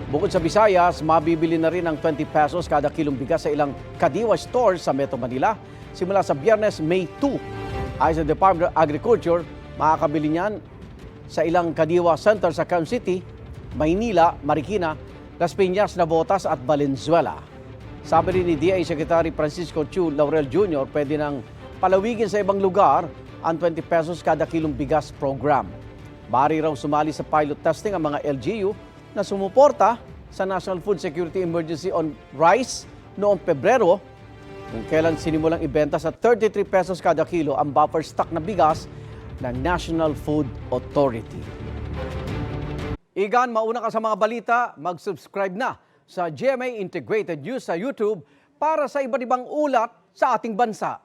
Bukod sa Visayas, mabibili na rin ng 20 pesos kada kilong bigas sa ilang Kadiwa stores sa Metro Manila simula sa Biyernes, May 2. Ayon sa Department of Agriculture, makakabili niyan sa ilang Kadiwa Center sa Quezon City, Maynila, Marikina, Las Piñas, Navotas at Valenzuela. Sabi rin ni DA Secretary Francisco Chu Laurel Jr., pwede nang palawigin sa ibang lugar ang 20 pesos kada kilong bigas program. Maaari raw sumali sa pilot testing ang mga LGU na sumuporta sa National Food Security Emergency on Rice noong Pebrero, kung kailan sinimulang ibenta sa 33 pesos kada kilo ang buffer stock na bigas ng National Food Authority. Igan, mauna ka sa mga balita, mag-subscribe na sa GMA Integrated News sa YouTube para sa iba't ibang ulat sa ating bansa.